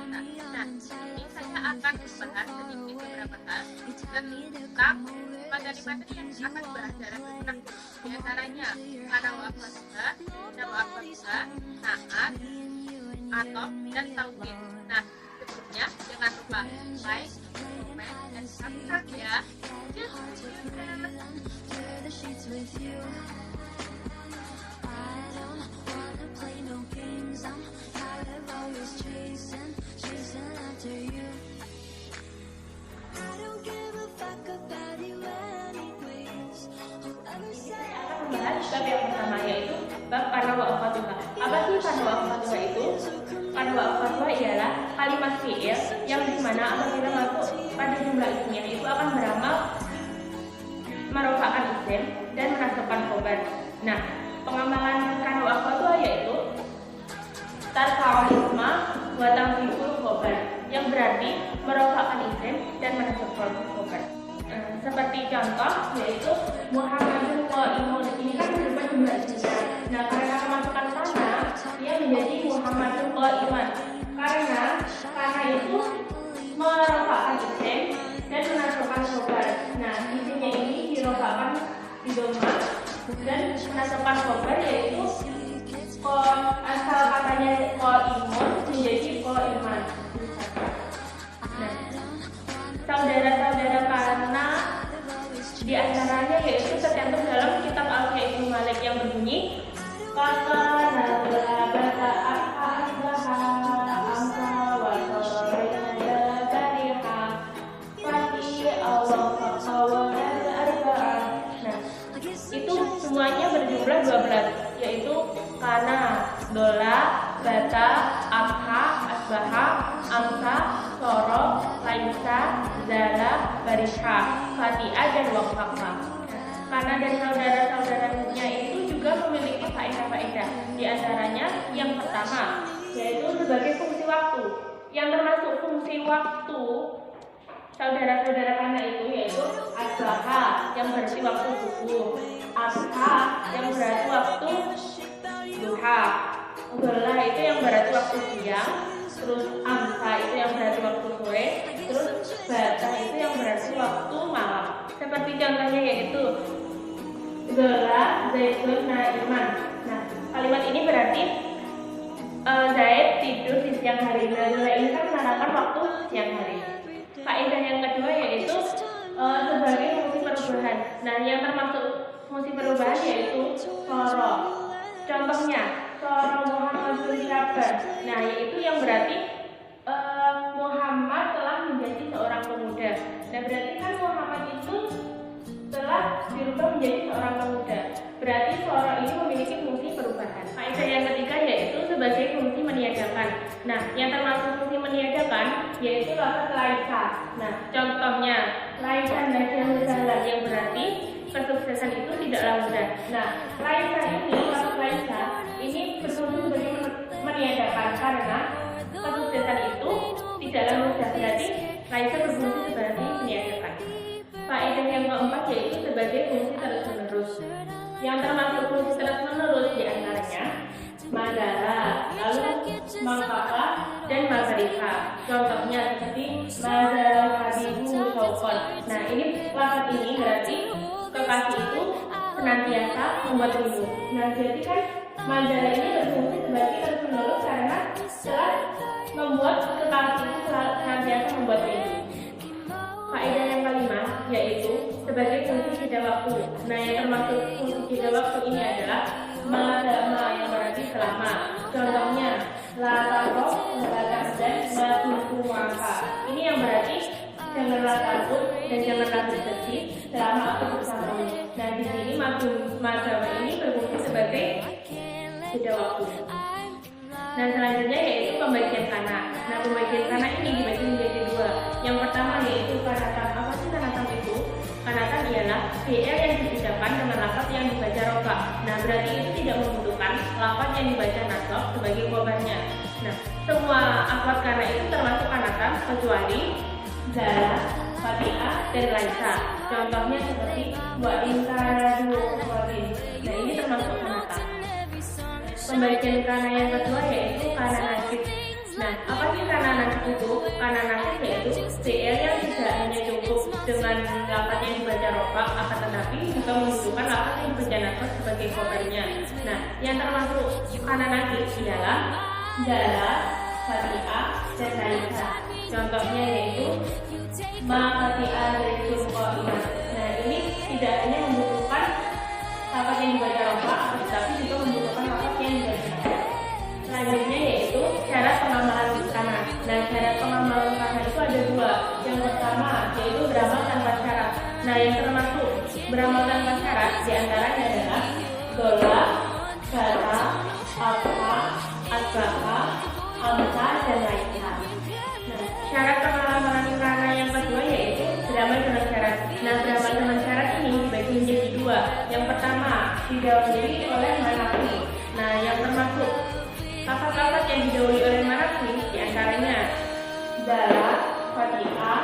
Nah, ini saya akan membahas sedikit beberapa hal tentang materi-materi yang akan dibahas dalam benak. Di antaranya kana wa akhwatuha, nama akhwatuha, naat, atom, dan tauhid. Nah, sebelumnya jangan lupa like, komen, dan subscribe ya. Membahas bab yang pertama, yaitu bab kana wa akhwatuha. Apa sih kana wa akhwatuha itu? Kana wa akhwatuha ialah kalimat fi'il yang dimana apabila masuk pada jumlah isimnya itu akan beramal merofakkan isim dan menasabkan khobar. Nah, pengamalan kana wa akhwatuha yaitu tarfa'ul isma wa tanfihul khobar, yang berarti merofakkan isim dan menasabkan khobar. Seperti contoh yaitu Muhammadun qaimun, ini kan berupa jumlah isimnya. Nah, karena kemasukan kana dia menjadi Muhammadun qaiman, karena itu merofakkan isim dan menasabkan khobar. Nah, isimnya ini dirofakkan di dhamma dan menasabkan khobar yaitu asal katanya qaimun menjadi qaiman. Nah, saudara-saudara kana di antaranya yaitu tercantum dalam kitab Al-Alfiya Ibnu Malik yang berbunyi kana bata asbaha amsa wa sarayna bariha fati Allah faqawal arba'ah. Nah, itu semuanya berjumlah 12, yaitu kana, dola, bata, abha, asbaha, amsa, soro, laisa, zala, barisha, fatia, dan waqafa. Karena dan saudara-saudaranya itu juga memiliki faedah-faedah. Di antaranya yang pertama yaitu sebagai fungsi waktu. Yang termasuk fungsi waktu saudara-saudara kana itu yaitu asbaha yang berarti waktu subuh, abha yang berarti waktu duha, dola itu yang berarti waktu siang, terus amsa itu yang berarti waktu sore, terus bata itu yang berarti waktu malam. Seperti contohnya yaitu dola zaitun naiman. Nah, kalimat ini berarti Zaid tidur di siang hari. Nah, dola ini kan menandakan waktu siang hari. Faedah yang kedua yaitu sebagai fungsi perubahan. Nah, yang termasuk fungsi perubahan yaitu soro. Contohnya soro Muhammadun syaban. Nah, yaitu yang berarti Muhammad telah menjadi seorang pemuda. Nah, berarti kan Muhammad itu telah dirubah menjadi seorang pemuda. Berarti soro ini memiliki fungsi perubahan. Faedah yang ketiga yaitu sebagai fungsi meniadakan. Nah, yang termasuk fungsi meniadakan yaitu lafaz laisa. Nah, contohnya laisa najahu zalan, yang berarti kesuksesan itu tidaklah mudah. Nah, laisa ini, lafaz laisa ini berfungsi sebagai meniadakan karena kesuksesan itu tidaklah mudah. Berarti laisa berfungsi sebagai meniadakan. Faedah yang keempat yaitu sebagai fungsi terus-menerus. Yang termasuk fungsi terus-menerus di antaranya madara, lalu mangkaka, dan magarika. Contohnya seperti madara habibu sokon. Nah, ini lafaz ini berarti kekasih itu senantiasa membuat rindu. Nah, jadi kan madara ini berfungsi sebagai terus-menerus karena telah membuat kekasih itu senantiasa membuat rindu. Faedah yang kelima yaitu sebagai fungsi jeda waktu. Nah, yang termasuk fungsi jeda waktu ini adalah madama, yang berarti selama. Contohnya lataro, dan matukumaka. Ini yang berarti janganlah takut dan janganlah bersedih selama aku bersamamu. Nah, di sini madama ini berfungsi sebagai jeda waktu. Nah, selanjutnya yaitu pembagian kana. Nah, pembagian kana ini dibagi menjadi dua. Yang pertama yaitu kanatan. Apa sih kanatan itu? Kanatan ialah fi'il yang dibedakan dengan lafaz yang dibaca rofa. Nah, berarti itu tidak membutuhkan lafaz yang dibaca nasab sebagai khobarnya. Nah, semua akwat kana itu termasuk kanatan kecuali zala, fatia, dan laisa. Contohnya seperti wa inkaradu wadin. Nah, ini termasuk kanatan. Pembagian kana yang kedua yaitu kana nasib. Nah, apa sih kana nasib kanan nakis yaitu fi'il yang tidak hanya cukup dengan lafaz yang dibaca rofa, akan tetapi juga membutuhkan lafaz yang dibaca nasab sebagai khobarnya. Nah, yang termasuk kanan nakis ialah dala, fatihah, dan lainnya. Contohnya yaitu ma fatihah zaitun qa'imah. Nah, ini tidak hanya membutuhkan lafaz yang dibaca rofa, tetapi juga membutuhkan lafaz yang dibaca nasab. Selanjutnya yaitu syarat pengamalan kana. Nah, syarat pengamalan kana itu ada dua. Yang pertama yaitu beramal tanpa syarat. Nah, yang termasuk beramal tanpa syarat diantaranya adalah dola, kata, apa, asbaka, amsa, dan lainnya. Nah, syarat pengamalan kana yang kedua yaitu beramal dengan syarat. Nah, beramal dengan syarat ini dibagi menjadi dua. Yang pertama didahului oleh manafi. Nah, yang termasuk lafaz-lafaz yang didahului oleh manafi diantaranya dala, fatihah,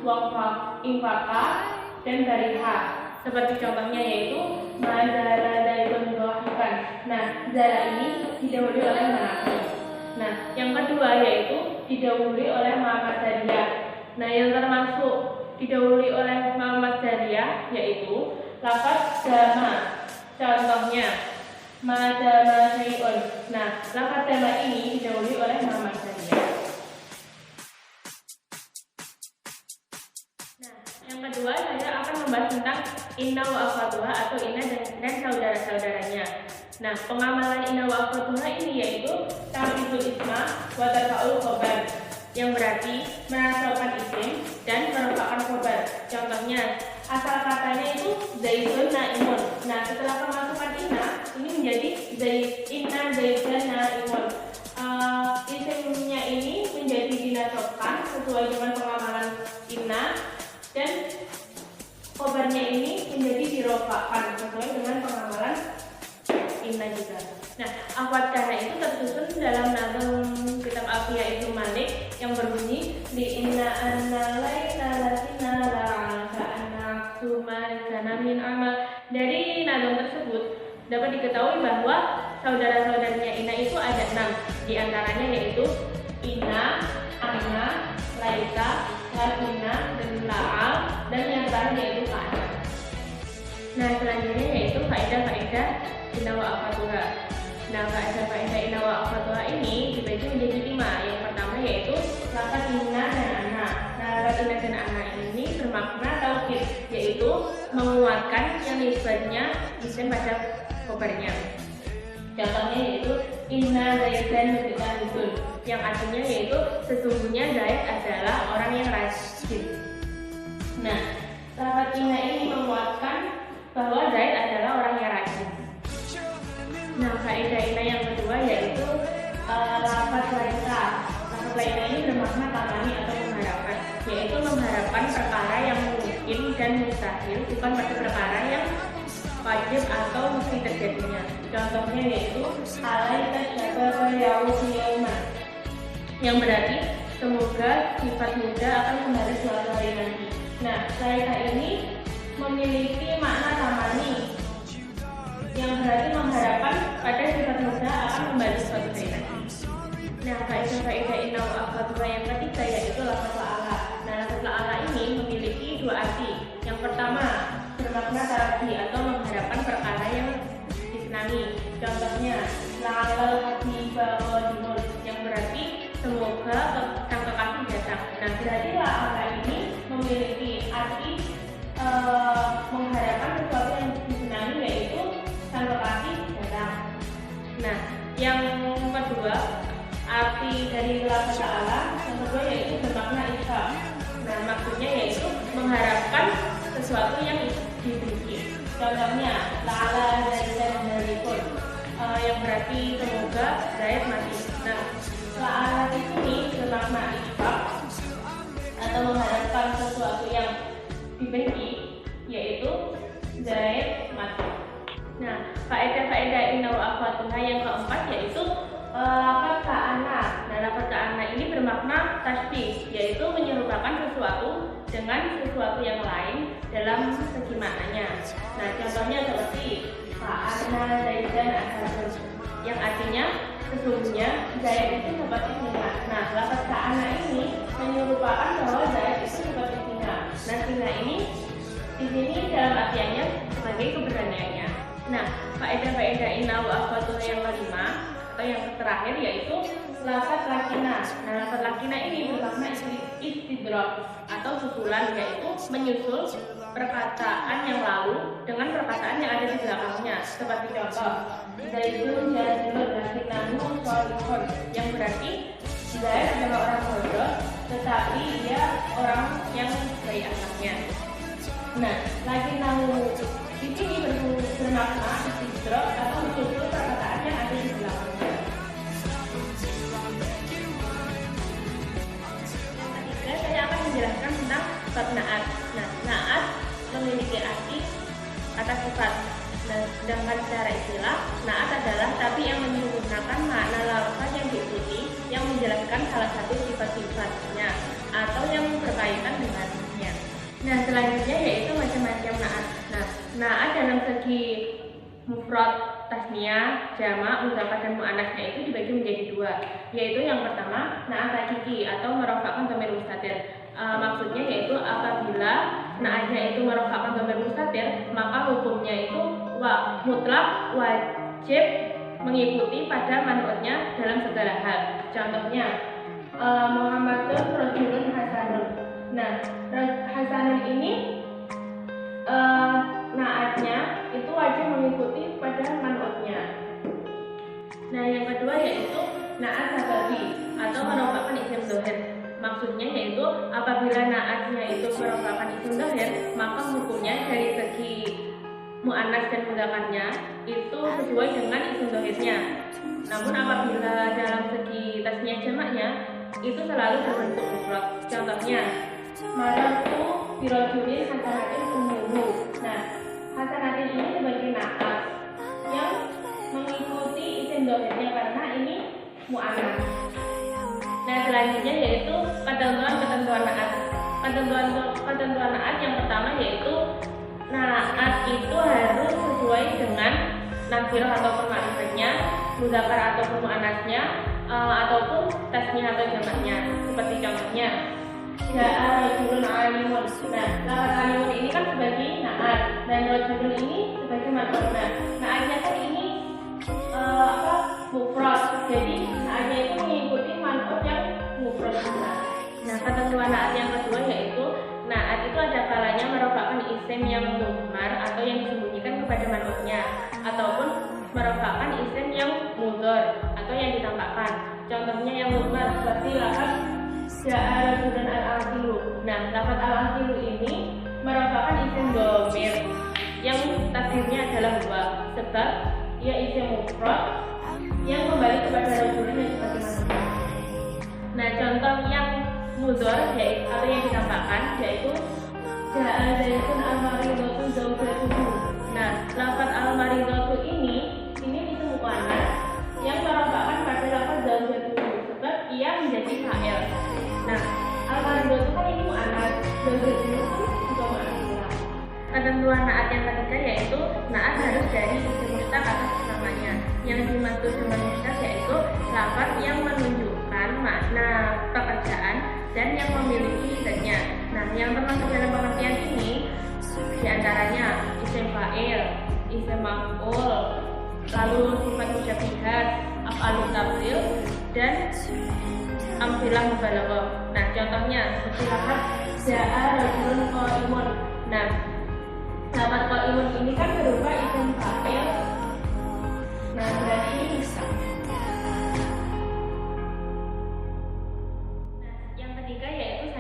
waqaf, infaqah, dan bariha. Seperti contohnya yaitu madala daibun dohikan. Nah, dala ini didahului oleh manafi. Nah, yang kedua yaitu didahului oleh ma'madariyah. Nah, yang termasuk didahului oleh ma'madariyah yaitu lafaz dama. Contohnya madama syai'un. Nah, lafaz dama ini didahului oleh ma'madariyah. Nah, yang kedua saya akan membahas tentang inna wa akhwatuha atau inna dan saudara-saudaranya. Nah, pengamalan inna wa akhwatuha ini yaitu ta'riful isma wa tarfa'ul khobar, yang berarti menasabkan isim dan merofakkan khobar. Contohnya, asal katanya itu zaidun naimun. Nah, setelah pemasukan inna ini menjadi inna zaidun naimun. Isimnya ini menjadi dinasabkan sesuai dengan pengamalan inna, dan khobarnya ini menjadi dirofakkan sesuai dengan pengamalan inna juga. Nah, akhwat kana itu tersusun dalam nazm kitab Alfiyah Ibnu Malik yang berbunyi li inna anna laina latina la'aka anna sumana min amal. Dari nazm tersebut dapat diketahui bahwa saudara-saudaranya inna itu ada 6. Di antaranya yaitu inna, anna, laika, latina, dan la'al, dan yang terakhir yaitu ka'ana. Nah, selanjutnya yaitu faedah-faedah inna wa akhwatuha. Nah, faedah-faedah inna wa akhwatuha ini dibagi menjadi 5. Yang pertama yaitu lafaz inna dan anna. Nah, lafaz inna dan anna ini bermakna taukid, yaitu menguatkan yang nisbatnya isim pada khobarnya. Contohnya yaitu inna zaidan mujtahidun, yang artinya yaitu sesungguhnya Zaid adalah orang yang rajin. Nah, lafaz inna ini menguatkan bahwa Zaid adalah orang yang rajin. Nah, faedah inna yang kedua yaitu lafaz laisa. Lafaz laisa ini bermakna tamani atau mengharapkan, yaitu mengharapkan perkara yang mungkin dan mustahil, bukan pada perkara yang wajib atau mesti terjadinya. Contohnya yaitu alaika syababa ya'udu yauman, yang berarti semoga sifat muda akan kembali suatu hari nanti. Nah, laika ini memiliki makna tamani, yang berarti mengharapkan pada sifat muda akan kembali suatu hari nanti. Nah, faedah inna wa akhwatuha yang ketiga yaitu lafaz la'ala. Nah, lafaz la'ala ini memiliki 2 arti. Yang pertama bermakna taraji atau mengharapkan perkara yang disenangi. Contohnya la'alal hadiba qadimun, yang berarti semoga sang kekasih datang. Nah, berarti la'ala ini memiliki arti mengharapkan sesuatu yang disenangi, yaitu sang kekasih datang. Nah, yang kedua arti dari lafaz la'ala yang kedua yaitu bermakna isya. Nah, maksudnya yaitu mengharapkan sesuatu yang diberi. Contohnya la'ala zaidan harikun, yang berarti semoga Zaid mati. Nah, la'ala di sini bermakna isya atau mengharapkan sesuatu yang dibenci, yaitu Zaid mati. Nah, faedah-faedah inna wa akhwatuha yang keempat yaitu lafaz ka'ana. Nah, lafaz ka'ana ini bermakna tasbih, yaitu menyerupakan sesuatu dengan sesuatu yang lain dalam segi maknanya. Nah, contohnya seperti ka'ana zaidan asharun, yang artinya sesungguhnya Zaid itu seperti singa. Nah, lafaz ka'ana ini menyerupakan bahwa Zaid itu seperti singa. Nah, singa ini di sini dalam artiannya sebagai keberaniannya. Nah, faedah-faedah inna wa akhwatuha yang kelima atau yang terakhir yaitu lafaz lakina. Nah, lafaz lakina ini bermakna istidrak atau susulan, yaitu menyusul perkataan yang lalu dengan perkataan yang ada di belakangnya. Seperti contoh, Zaidun jahilun lakinahu sholihun, yang berarti Zaid adalah orang bodoh tetapi dia orang yang baik akhlaknya. Nah, lakinahu di sini bermakna istidrak atau menyusul perkataan yang ada di belakangnya. Saya akan menjelaskan tentang bab naat. Nah, naat memiliki arti kata sifat. Nah, sedangkan secara istilah, naat adalah tapi yang menyempurnakan makna lafaz yang diikuti yang menjelaskan salah satu sifat-sifatnya atau yang berkaitan dengannya. Nah, selanjutnya yaitu macam-macam naat. Nah, naat dalam segi mufrad, tasniyah, jamak, mudzakkar dan muannasnya itu dibagi menjadi dua, yaitu yang pertama naat hakiki atau merofakkan dhamir mustatir. Maksudnya yaitu apabila naatnya itu merofakkan dhamir mustatir, maka hukumnya itu mutlak wajib mengikuti pada man'utnya dalam segala hal. Contohnya Muhammadun rajulun hasanun. Nah, hasanun ini naatnya itu wajib mengikuti pada man'utnya. Nah, yang kedua yaitu naat sababi atau merofakkan isim dhohir. Maksudnya yaitu apabila naatnya itu merofakkan isim dhohir, maka hukumnya dari segi muannas dan mudzakarnya itu sesuai dengan isim dhohirnya. Namun apabila dalam segi tasniyah jamaknya itu selalu berbentuk mufrad. Contohnya maratu birajulin hasanatin ummuhu. Nah, hasanatin ini sebagai naat yang mengikuti isim dhohirnya karena ini muannas. Nah, selanjutnya yaitu ketentuan naat. Ketentuan naat yang pertama yaitu naat itu harus sesuai dengan nakirah ataupun ma'rifahnya, mudzakkar ataupun muannasnya, ataupun tasniyah atau jamaknya. Seperti contohnya ja'a rajulun alimun. Nah, lafaz alimun ini kan sebagai naat dan rajulun ini sebagai man'ut. Nah, naatnya kan ini mufrad. Jadi naatnya itu mengikuti man'ut yang mufrad. Nah, ketentuan naat yang kedua yaitu naat itu ada kalanya merofakkan isim yang mudmar atau yang disembunyikan kepada man'utnya, ataupun merofakkan isim yang mudhar atau yang ditampakkan. Contohnya yang mudmar seperti lafaz ja'a rajulun al-aqilu. Nah, lafaz al-aqilu ini merofakkan isim dhamir yang takdirnya adalah huwa, sebab ia isim mufrad yang kembali kepada rajulun yang sebagai man'utnya. Nah, contoh yang mudhar yaitu atau yang ditampakkan yaitu ja'a zaitun al-maridatu zawjatuhu. Nah, lafaz al-maridatu ini isim muannas yang merofakkan pada lafaz zawjatuhu sebab ia menjadi fa'il. Nah, al-maridatu kan ini muannas, zawjatuhu juga muannas. Ketentuan naat yang ketiga yaitu naat harus dari isim mustaq atas namanya. Yang dimaksud dengan mustaq yaitu lafaz yang menunjukkan makna pekerjaan dan yang memiliki zatnya. Nah, yang termasuk dalam pengertian ini diantaranya isim fa'il, isim maf'ul, lalu sifat musyabihat, af'alut tafdhil, dan amtsilah mubalaghah. Nah, contohnya seperti lafaz ja'a rajulun qa'imun. Nah, lafaz qa'imun ini kan berupa isim fa'il. Nah, berarti ini bisa.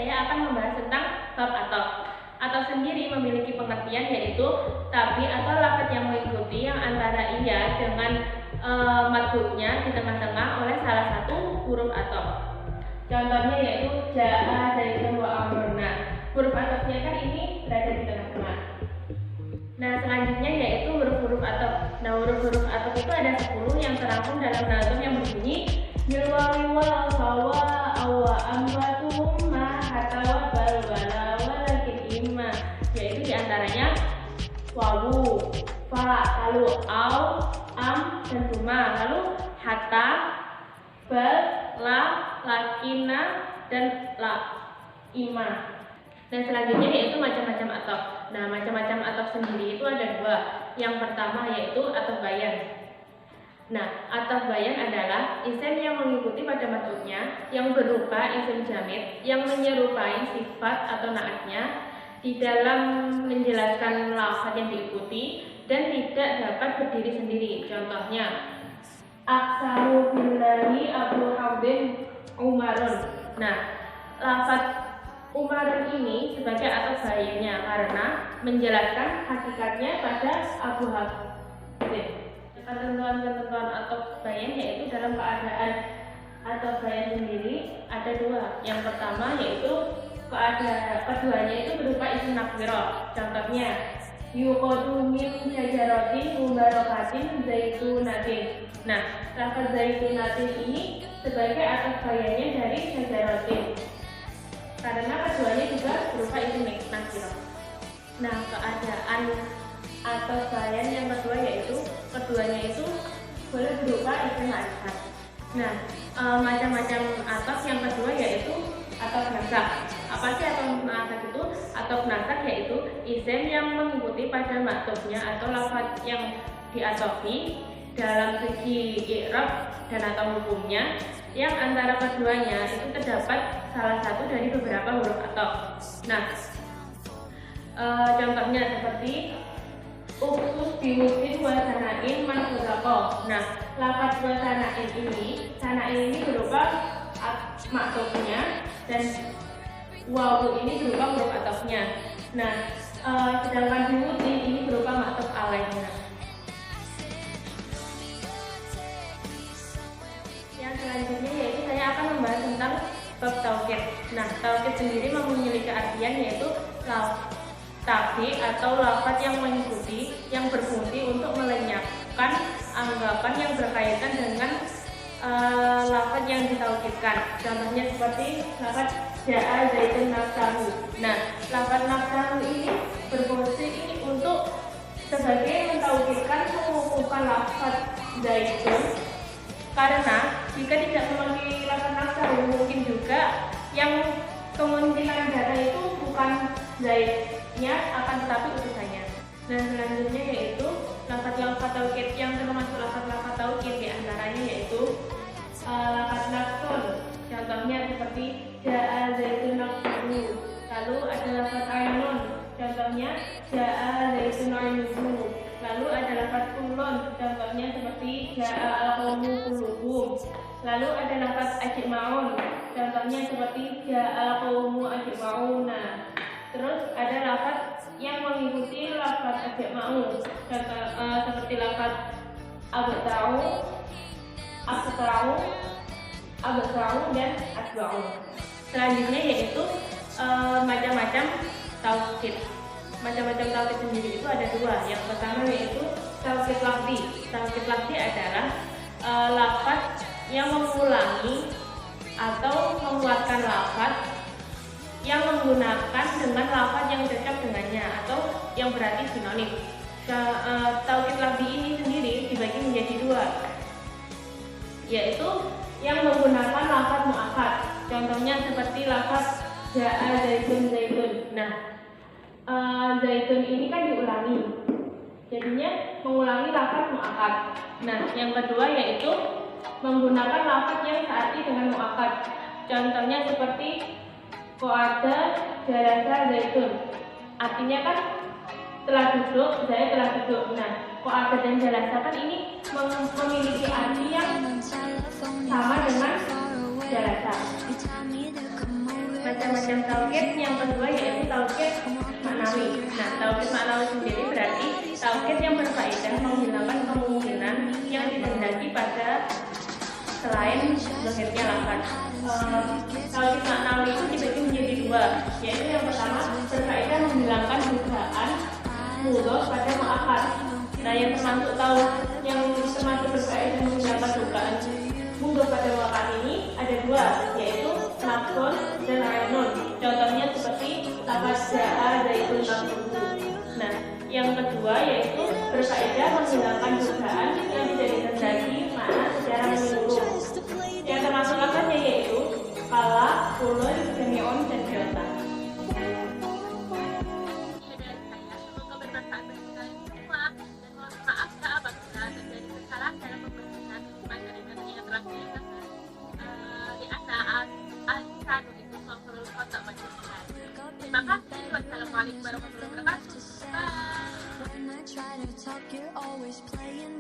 Saya akan membahas tentang bab ataf sendiri memiliki pengertian yaitu tabi atau lafaz yang mengikuti yang antara ia dengan madhubnya di tengah-tengah oleh salah satu huruf ataf. Contohnya yaitu ja'a zaidun wa amrun. Nah, huruf atafnya kan ini berada di tengah-tengah. Nah, selanjutnya yaitu huruf-huruf ataf. Nah, huruf-huruf ataf itu ada 10 yang terangkum dalam nazm yang berbunyi milwawi wal fawa awa ambatuhum ma hatawa bal wala walakin imma, yaitu diantaranya wawu, fa, lalu au, am, dan tuma, lalu hatta, bal, la, lakina, dan la, ima. Dan selanjutnya yaitu macam-macam ataf. Nah, macam-macam ataf sendiri itu ada dua. Yang pertama yaitu ataf bayan. Nah, ataf bayan adalah isim yang mengikuti pada maksudnya yang berupa isim jamid yang menyerupai sifat atau naatnya di dalam menjelaskan lafaz yang diikuti dan tidak dapat berdiri sendiri. Contohnya, aksamu billahi Abu Hamdin Umarun. Nah, lafaz Umarun ini sebagai ataf bayannya karena menjelaskan hakikatnya pada Abu Hamdin. Ketentuan-ketentuan ataf bayan yaitu dalam keadaan ataf bayan sendiri ada dua. Yang pertama yaitu keduanya itu berupa isim nakbiro. Contohnya, yuqadu min syajaratin mubarakatin zaitunatin. Nah, lafaz zaitunatin ini sebagai ataf bayannya dari syajaratin karena keduanya juga berupa isim nakbiro. Nah, keadaan ataf bayan yang kedua yaitu keduanya itu boleh berupa isim ma'rifat. Nah, macam-macam ataf yang kedua yaitu ataf nasab. Apa sih ataf nasab itu? Ataf nasab yaitu isim yang mengikuti pada maksudnya atau lafaz yang diatofi dalam segi i'rab dan atau hukumnya yang antara keduanya itu terdapat salah satu dari beberapa huruf ataf. Nah, contohnya seperti uksus biwusin wa sanain man khulaqah. Nah, lafaz wa sanain ini berupa maksudnya dan wawu ini berupa huruf atafnya. Nah, sedangkan biwusin ini berupa maksud alaihnya. Yang selanjutnya yaitu saya akan membahas tentang bab taukid. Nah, taukid sendiri memiliki artian yaitu tapi atau lafaz yang mengikuti yang berfungsi untuk melenyapkan anggapan yang berkaitan dengan lafaz yang ditaukidkan. Contohnya seperti lafaz ja'a zaitun nafsahu. Nah, lafaz nafsahu ini berfungsi untuk sebagai mentaukidkan mengukuhkan lafaz zaitun karena jika tidak memakai lafaz nafsahu mungkin juga yang kemungkinan data itu bukan zaitnya akan tetapi utusannya. Dan selanjutnya yaitu lafaz-lafaz taukid yang termasuk lafaz-lafaz taukid diantaranya yaitu lafaz nafsun. Contohnya seperti ja'a zaitun nafsuhu. Lalu ada lafaz ainun. Contohnya ja'a zaitun ainuhu. Lalu ada lafaz kullun. Contohnya seperti ja'a al-qawmu kulluhum. Lalu ada lafaz ajma'un. Contohnya seperti ja'a qawmu ajma'una. Terus ada lafaz yang mengikuti lafaz ajma'u. Contoh seperti lafaz abta'u, dan atba'u. Selanjutnya yaitu macam-macam taukid. Macam-macam taukid sendiri itu ada dua. Yang pertama yaitu taukid lafzi. Taukid lafzi adalah lafaz yang mengulangi atau menguatkan lafaz yang menggunakan dengan lafaz yang cocok dengannya atau yang berarti sinonim. Taukid lafzi ini sendiri dibagi menjadi dua, yaitu yang menggunakan lafaz mu'akkad. Contohnya seperti lafaz ja'a zaitun. Nah, zaitun ini kan diulangi, jadinya mengulangi lafaz mu'akkad. Nah, yang kedua yaitu menggunakan lafaz yang searti dengan mu'akkad. Contohnya seperti qa'ada jalasa zaitun. Artinya kan telah duduk, saya telah duduk. Nah, qa'ada dan jalasa kan ini memiliki arti yang sama dengan jalasa. Macam-macam taukid yang kedua yaitu taukid maknawi. Nah, taukid maknawi sendiri berarti taukid yang berfaedah menghilangkan kemungkinan yang dikehendaki pada selain zahirnya lafaz. Taukid maknawi itu dibagi menjadi dua, yaitu yang pertama berfaedah menghilangkan dugaan mudhof pada mu'akkad. Nah, yang termasuk berfaedah menghilangkan dugaan mudhof pada mu'akkad ini ada dua, yaitu nafsun dan ainun. Contohnya seperti lafaz ja'a zaitun nafsuhu. Nah, yang kedua yaitu berfaedah menghilangkan dugaan yang tidak dikehendaki makna secara menyeluruh. Yang always playing